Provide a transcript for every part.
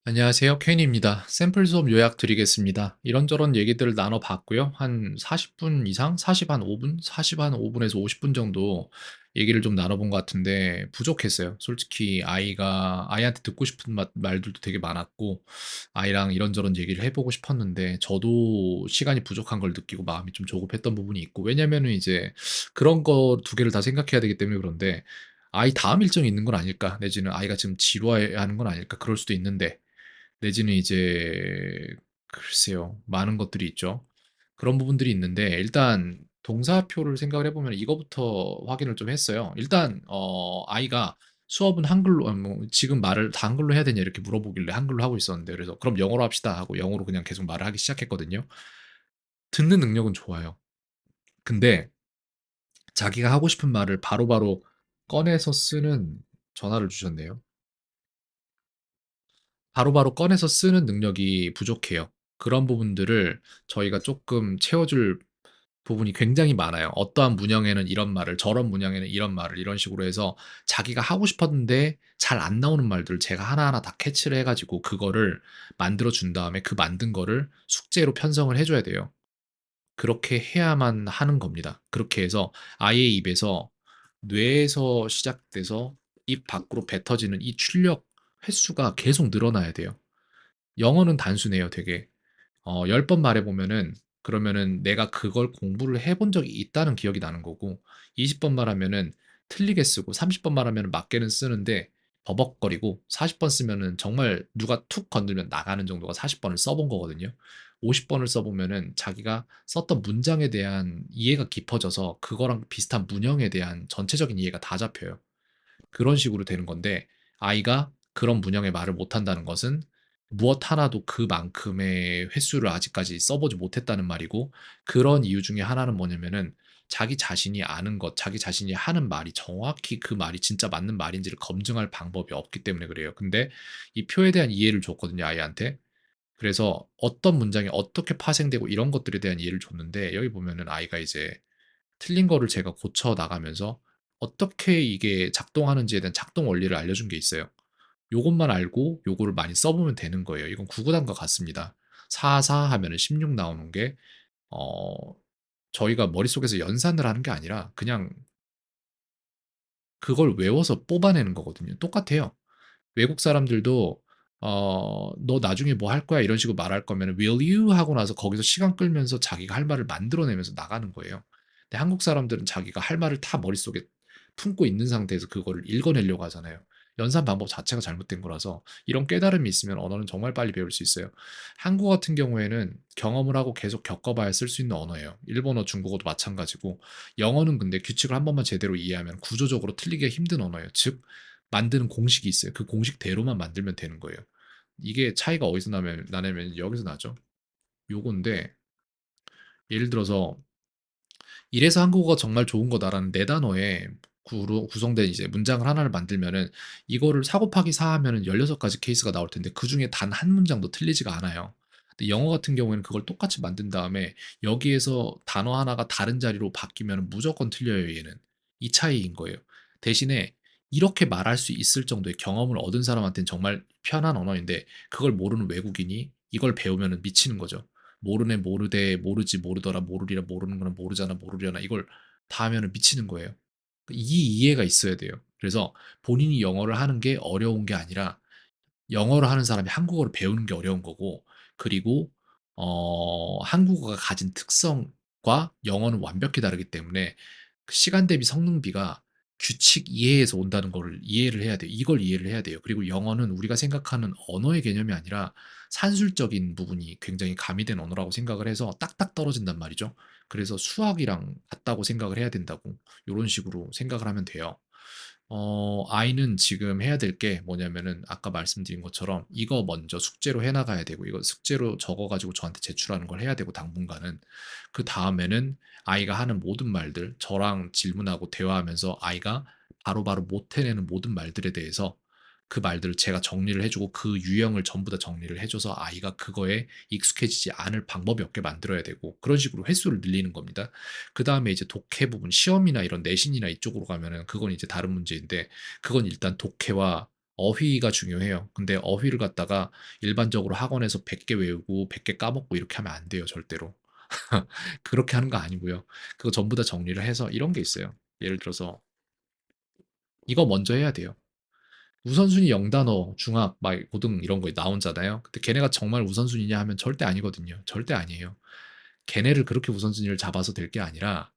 안녕하세요. 케인입니다. 샘플 수업 요약 드리겠습니다. 이런저런 얘기들을 나눠봤고요. 한 40분 이상, 40 한 5분, 40 한 5분에서 50분 정도 얘기를 좀 나눠본 것 같은데 부족했어요. 솔직히 아이한테 듣고 싶은 말들도 되게 많았고 아이랑 이런저런 얘기를 해보고 싶었는데 저도 시간이 부족한 걸 느끼고 마음이 좀 조급했던 부분이 있고 왜냐면은 이제 그런 거 두 개를 다 생각해야 되기 때문에 그런데 아이 다음 일정이 있는 건 아닐까 내지는 아이가 지금 지루해하는 건 아닐까 그럴 수도 있는데 내지는 이제 글쎄요. 많은 것들이 있죠. 그런 부분들이 있는데 일단 동사표를 생각을 해 보면 이거부터 확인을 좀 했어요. 일단 아이가 수업은 한글로 지금 말을 다 한글로 해야 되냐 이렇게 물어보길래 한글로 하고 있었는데 그래서 "그럼 영어로 합시다." 하고 영어로 그냥 계속 말을 하기 시작했거든요. 듣는 능력은 좋아요. 근데 자기가 하고 싶은 말을 바로바로 꺼내서 쓰는 전화를 주셨네요. 바로바로 꺼내서 쓰는 능력이 부족해요. 그런 부분들을 저희가 쪼끔 채워줄 부분이 굉장히 많아요. 어떠한 문형에는 이런 말을, 저런 문형에는 이런 말을 이런 식으로 해서 자기가 하고 싶었는데 잘 안 나오는 말들을 제가 하나하나 다 캐치를 해 가지고 그거를 만들어 준 다음에 그 만든 거를 숙제로 편성을 해 줘야 돼요. 그렇게 해야만 하는 겁니다. 그렇게 해서 아이의 입에서 뇌에서 시작돼서 입 밖으로 뱉어지는 이 출력 횟수가 계속 늘어나야 돼요. 영어는 단순해요 되게. 10번 말해 보면은 그러면은 내가 그걸 공부를 해본 적이 있다는 기억이 나는 거고 20번 말하면은 틀리게 쓰고 30번 말하면은 맞게는 쓰는데 버벅거리고 40번 쓰면은 정말 누가 툭 건들면 나가는 정도가 40 번을 써본 거거든요. 50 번을 써 보면은 자기가 썼던 문장에 대한 이해가 깊어져서 그거랑 비슷한 문형에 대한 전체적인 이해가 다 잡혀요. 그런 식으로 되는 건데 아이가 그런 문형의 말을 못한다는 것은 무엇 하나도 그만큼의 횟수를 아직까지 써 보지 못했다는 말이고 그런 이유 중에 하나는 뭐냐면은 자기 자신이 아는 것, 자기 자신이 하는 말이 정확히 그 말이 진짜 맞는 말인지를 검증할 방법이 없기 때문에 그래요. 근데 이 표에 대한 이해를 줬거든요, 아이한테. 그래서 어떤 문장이 어떻게 파생되고 이런 것들에 대한 이해를 줬는데 여기 보면은 아이가 이제 틀린 거를 제가 고쳐 나가면서 어떻게 이게 작동하는지에 대한 작동 원리를 알려준 게 있어요. 요것만 알고 요거를 많이 써 보면 되는 거예요. 이건 구구단과 같습니다. 44 하면은 16 나오는 게 어 저희가 머릿속에서 연산을 하는 게 아니라 그냥 그걸 외워서 뽑아내는 거거든요. 똑같아요. 외국 사람들도 "너 나중에 뭐 할 거야?" 이런 식으로 말할 거면은 "Will you?" 하고 나서 거기서 시간 끌면서 자기가 할 말을 만들어 내면서 나가는 거예요. 근데 한국 사람들은 자기가 할 말을 다 머릿속에 품고 있는 상태에서 그거를 읽어내려고 하잖아요. 연산 방법 자체가 잘못된 거라서 이런 깨달음이 있으면 언어는 정말 빨리 배울 수 있어요. 한국어 같은 경우에는 경험을 하고 계속 겪어 봐야 쓸 수 있는 언어예요. 일본어, 중국어도 마찬가지고 영어는 근데 규칙을 한 번만 제대로 이해하면 구조적으로 틀리기가 힘든 언어예요. 즉 만드는 공식이 있어요. 그 공식대로만 만들면 되는 거예요. 이게 차이가 어디서 나냐면 여기서 나죠. 요건데 예를 들어서 "이래서 한국어가 정말 좋은 거다."라는 4 단어의 구로 구성된 이제 문장을 하나를 만들면은 이거를 4 곱하기 4 하면은 16 가지 케이스가 나올 텐데 그중에 단 한 문장도 틀리지가 않아요. 근데 영어 같은 경우에는 그걸 똑같이 만든 다음에 여기에서 단어 하나가 다른 자리로 바뀌면은 무조건 틀려요 얘는. 이 차이인 거예요. 대신에 이렇게 말할 수 있을 정도의 경험을 얻은 사람한테는 정말 편한 언어인데 그걸 모르는 외국인이 이걸 배우면은 미치는 거죠. 모르네 모르되 모르지 모르더라 모르리라 모르는구나 모르잖아 모르려나 이걸 다 하면은 미치는 거예요. 이 이해가 있어야 돼요. 그래서 본인이 영어를 하는 게 어려운 게 아니라 영어를 하는 사람이 한국어를 배우는 게 어려운 거고 그리고 한국어가 가진 특성과 영어는 완벽히 다르기 때문에 그 시간 대비 성능비가 규칙 이해에서 온다는 거를 이해를 해야 돼요. 이걸 이해를 해야 돼요. 그리고 영어는 우리가 생각하는 언어의 개념이 아니라 산술적인 부분이 굉장히 가미된 언어라고 생각을 해서 딱딱 떨어진단 말이죠. 그래서 수학이랑 같다고 생각을 해야 된다고 요런 식으로 생각을 하면 돼요. 아이는 지금 해야 될 게 뭐냐면은 아까 말씀드린 것처럼 이거 먼저 숙제로 해 나가야 되고 이거 숙제로 적어 가지고 저한테 제출하는 걸 해야 되고 당분간은. 그다음에는 아이가 하는 모든 말들 저랑 질문하고 대화하면서 아이가 바로바로 못 해내는 모든 말들에 대해서 그 말들을 제가 정리를 해 주고 그 유형을 전부 다 정리를 해 줘서 아이가 그거에 익숙해지지 않을 방법이 없게 만들어야 되고 그런 식으로 횟수를 늘리는 겁니다. 그다음에 이제 독해 부분 시험이나 이런 내신이나 이쪽으로 가면은 그건 이제 다른 문제인데 그건 일단 독해와 어휘가 중요해요. 근데 어휘를 갖다가 일반적으로 학원에서 100개 외우고 100개 까먹고 이렇게 하면 안 돼요 절대로. 그렇게 하는 거 아니고요. 그거 전부 다 정리를 해서 이런 게 있어요. 예를 들어서 이거 먼저 해야 돼요. 우선순위 0단어 중학 막 고등 이런 거 나오잖아요. 근데 걔네가 정말 우선순위냐 하면 절대 아니거든요. 절대 아니에요. 걔네를 그렇게 우선순위를 잡아서 될 게 아니라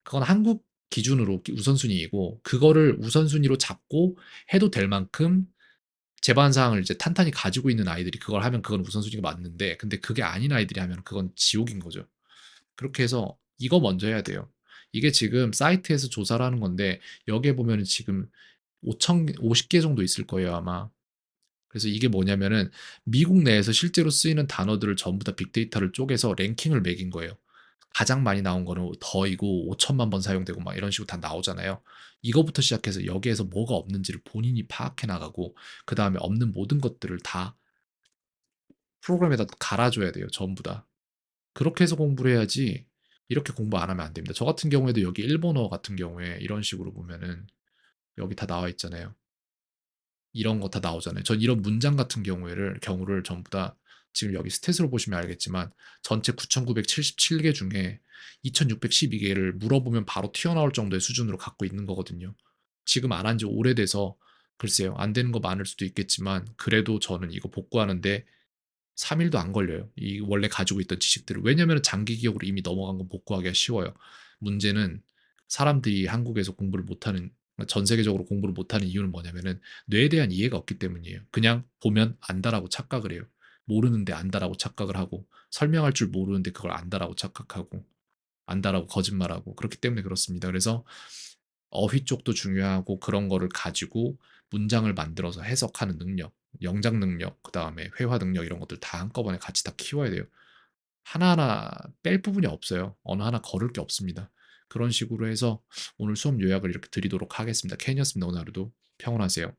그건 한국 기준으로 우선순위이고 그거를 우선순위로 잡고 해도 될 만큼 제반 사항을 이제 탄탄히 가지고 있는 아이들이 그걸 하면 그건 우선순위가 맞는데 근데 그게 아닌 아이들이 하면 그건 지옥인 거죠. 그렇게 해서 이거 먼저 해야 돼요. 이게 지금 사이트에서 조사를 하는 건데 여기에 보면은 지금 5천 50개 정도 있을 거예요, 아마. 그래서 이게 뭐냐면은 미국 내에서 실제로 쓰이는 단어들을 전부 다 빅데이터를 쪼개서 랭킹을 매긴 거예요. 가장 많이 나온 거는 더이고 5천만 번 사용되고 막 이런 식으로 다 나오잖아요. 이거부터 시작해서 여기에서 뭐가 없는지를 본인이 파악해 나가고 그다음에 없는 모든 것들을 다 프로그램에다 갈아 줘야 돼요, 전부 다. 그렇게 해서 공부를 해야지 이렇게 공부 안 하면 안 됩니다. 저 같은 경우에도 여기 일본어 같은 경우에 이런 식으로 보면은 여기 다 나와 있잖아요. 이런 거 다 나오잖아요. 전 이런 문장 같은 경우를 전부 다 지금 여기 스탯으로 보시면 알겠지만 전체 9,977개 중에 2,612 개를 물어보면 바로 튀어나올 정도의 수준으로 갖고 있는 거거든요. 지금 안 한 지 오래돼서 글쎄요. 안 되는 거 많을 수도 있겠지만 그래도 저는 이거 복구하는데 3 일도 안 걸려요. 이 원래 가지고 있던 지식들을. 왜냐면은 장기 기억으로 이미 넘어간 건 복구하기가 쉬워요. 문제는 사람들이 한국에서 공부를 못하는 전 세계적으로 공부를 못하는 이유는 뭐냐면은 뇌에 대한 이해가 없기 때문이에요. 그냥 보면 안다라고 착각을 해요. 모르는데 안다라고 착각을 하고 설명할 줄 모르는데 그걸 안다라고 착각하고 안다라고 거짓말하고 그렇기 때문에 그렇습니다. 그래서 어휘 쪽도 중요하고 그런 거를 가지고 문장을 만들어서 해석하는 능력, 영작 능력, 그다음에 회화 능력 이런 것들 다 한꺼번에 같이 다 키워야 돼요. 하나하나 뺄 부분이 없어요. 어느 하나 거를 게 없습니다. 그런 식으로 해서 오늘 수업 요약을 이렇게 드리도록 하겠습니다. 캔이었습니다. 오늘 하루도 평온하세요.